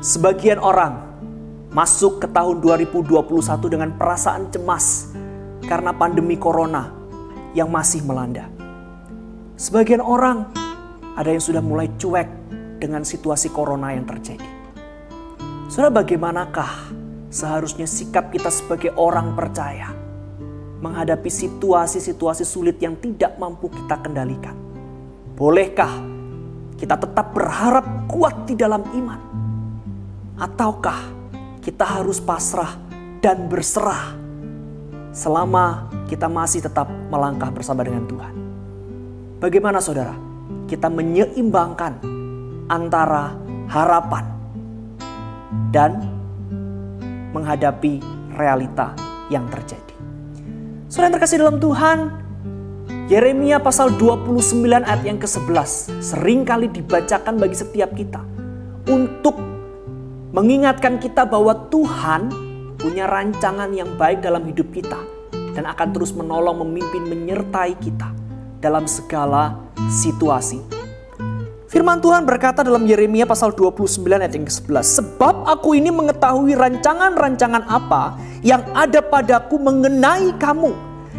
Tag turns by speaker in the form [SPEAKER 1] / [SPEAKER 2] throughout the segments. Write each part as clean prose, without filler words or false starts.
[SPEAKER 1] Sebagian orang masuk ke tahun 2021 dengan perasaan cemas karena pandemi corona yang masih melanda. Sebagian orang ada yang sudah mulai cuek dengan situasi corona yang terjadi. Saudara, bagaimanakah seharusnya sikap kita sebagai orang percaya menghadapi situasi-situasi sulit yang tidak mampu kita kendalikan? Bolehkah kita tetap berharap kuat di dalam iman? Ataukah kita harus pasrah dan berserah selama kita masih tetap melangkah bersama dengan Tuhan? Bagaimana saudara kita menyeimbangkan antara harapan dan menghadapi realita yang terjadi? Saudara yang terkasih dalam Tuhan, Yeremia pasal 29 ayat yang ke-11 seringkali dibacakan bagi setiap kita untuk mengingatkan kita bahwa Tuhan punya rancangan yang baik dalam hidup kita dan akan terus menolong, memimpin, menyertai kita dalam segala situasi. Firman Tuhan berkata dalam Yeremia pasal 29 ayat yang ke-11, "Sebab aku ini mengetahui rancangan-rancangan apa yang ada padaku mengenai kamu.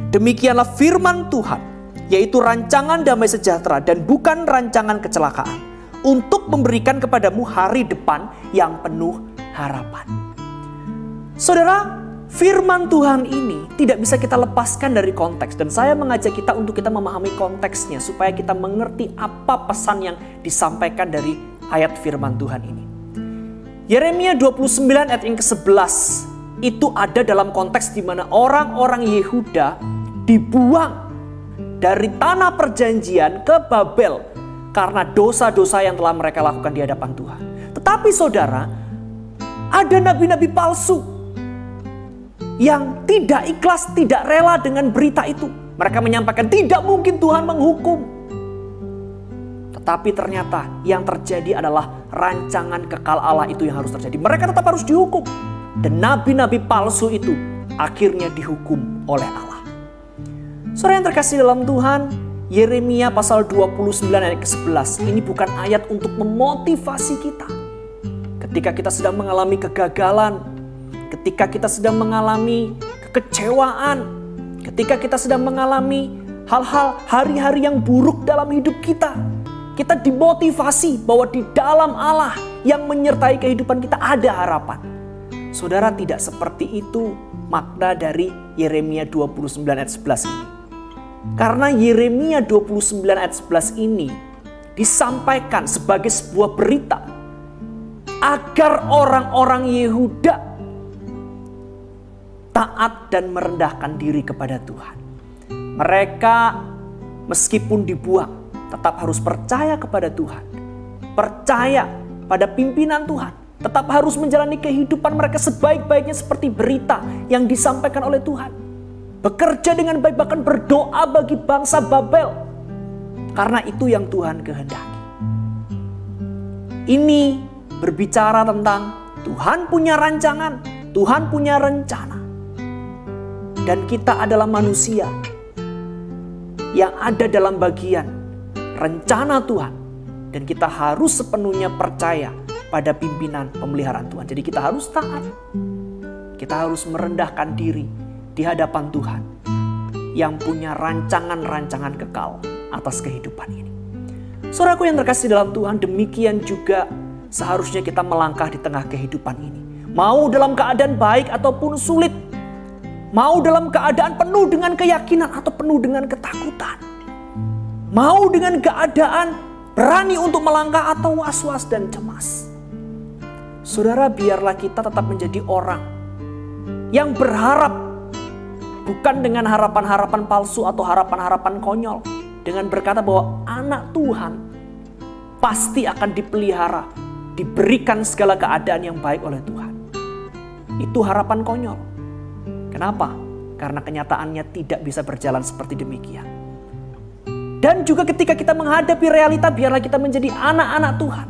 [SPEAKER 1] Demikianlah firman Tuhan, yaitu rancangan damai sejahtera dan bukan rancangan kecelakaan, untuk memberikan kepadamu hari depan yang penuh harapan." Saudara, firman Tuhan ini tidak bisa kita lepaskan dari konteks. Dan saya mengajak kita untuk kita memahami konteksnya supaya kita mengerti apa pesan yang disampaikan dari ayat firman Tuhan ini. Yeremia 29 ayat yang ke-11 itu ada dalam konteks di mana orang-orang Yehuda dibuang dari tanah perjanjian ke Babel karena dosa-dosa yang telah mereka lakukan di hadapan Tuhan. Tetapi saudara, ada nabi-nabi palsu yang tidak ikhlas, tidak rela dengan berita itu. Mereka menyampaikan tidak mungkin Tuhan menghukum. Tetapi ternyata yang terjadi adalah rancangan kekal Allah itu yang harus terjadi. Mereka tetap harus dihukum. Dan nabi-nabi palsu itu akhirnya dihukum oleh Allah. Saudara yang terkasih dalam Tuhan, Yeremia pasal 29 ayat ke-11 ini bukan ayat untuk memotivasi kita. Ketika kita sedang mengalami kegagalan, ketika kita sedang mengalami kekecewaan, ketika kita sedang mengalami hal-hal hari-hari yang buruk dalam hidup kita, kita dimotivasi bahwa di dalam Allah yang menyertai kehidupan kita ada harapan. Saudara, tidak seperti itu makna dari Yeremia 29 ayat 11 ini. Karena Yeremia 29 ayat 11 ini disampaikan sebagai sebuah berita agar orang-orang Yehuda taat dan merendahkan diri kepada Tuhan. Mereka meskipun dibuang tetap harus percaya kepada Tuhan, percaya pada pimpinan Tuhan, tetap harus menjalani kehidupan mereka sebaik-baiknya seperti berita yang disampaikan oleh Tuhan. Bekerja dengan baik, bahkan berdoa bagi bangsa Babel. Karena itu yang Tuhan kehendaki. Ini berbicara tentang Tuhan punya rancangan, Tuhan punya rencana. Dan kita adalah manusia yang ada dalam bagian rencana Tuhan. Dan kita harus sepenuhnya percaya pada pimpinan pemeliharaan Tuhan. Jadi kita harus taat. Kita harus merendahkan diri di hadapan Tuhan yang punya rancangan-rancangan kekal atas kehidupan ini. Saudaraku yang terkasih dalam Tuhan, demikian juga seharusnya kita melangkah di tengah kehidupan ini. Mau dalam keadaan baik ataupun sulit, mau dalam keadaan penuh dengan keyakinan atau penuh dengan ketakutan, mau dengan keadaan berani untuk melangkah atau was-was dan cemas. Saudara, biarlah kita tetap menjadi orang yang berharap, bukan dengan harapan-harapan palsu atau harapan-harapan konyol. Dengan berkata bahwa anak Tuhan pasti akan dipelihara, diberikan segala keadaan yang baik oleh Tuhan. Itu harapan konyol. Kenapa? Karena kenyataannya tidak bisa berjalan seperti demikian. Dan juga ketika kita menghadapi realita, biarlah kita menjadi anak-anak Tuhan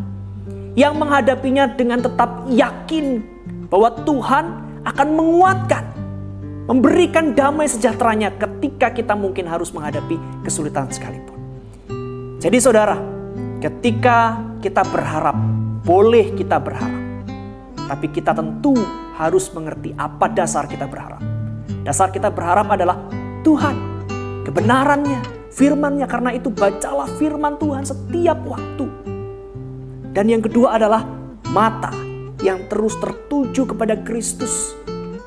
[SPEAKER 1] yang menghadapinya dengan tetap yakin bahwa Tuhan akan menguatkan, memberikan damai sejahteranya ketika kita mungkin harus menghadapi kesulitan sekalipun. Jadi saudara, ketika kita berharap, boleh kita berharap. Tapi kita tentu harus mengerti apa dasar kita berharap. Dasar kita berharap adalah Tuhan, kebenarannya, firman-Nya. Karena itu bacalah firman Tuhan setiap waktu. Dan yang kedua adalah mata yang terus tertuju kepada Kristus,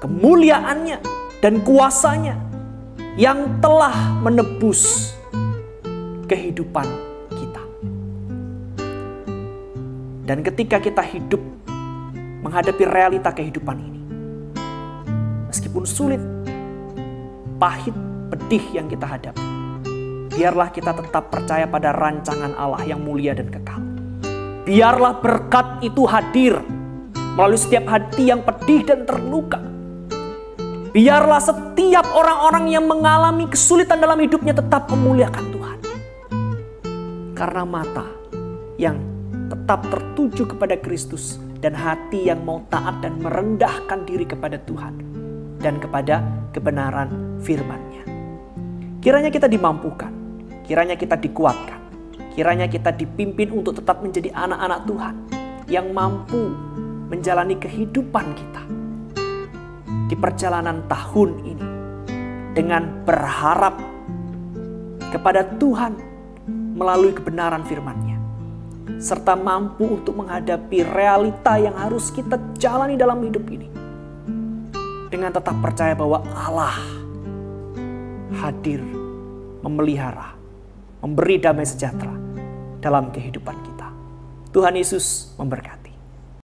[SPEAKER 1] kemuliaannya dan kuasanya yang telah menebus kehidupan kita. Dan ketika kita hidup menghadapi realita kehidupan ini, meskipun sulit, pahit, pedih yang kita hadapi, biarlah kita tetap percaya pada rancangan Allah yang mulia dan kekal. Biarlah berkat itu hadir melalui setiap hati yang pedih dan terluka. Biarlah setiap orang-orang yang mengalami kesulitan dalam hidupnya tetap memuliakan Tuhan. Karena mata yang tetap tertuju kepada Kristus dan hati yang mau taat dan merendahkan diri kepada Tuhan dan kepada kebenaran firman-Nya. Kiranya kita dimampukan, kiranya kita dikuatkan, kiranya kita dipimpin untuk tetap menjadi anak-anak Tuhan yang mampu menjalani kehidupan kita di perjalanan tahun ini dengan berharap kepada Tuhan melalui kebenaran firman-Nya, serta mampu untuk menghadapi realita yang harus kita jalani dalam hidup ini dengan tetap percaya bahwa Allah hadir, memelihara, memberi damai sejahtera dalam kehidupan kita. Tuhan Yesus memberkati.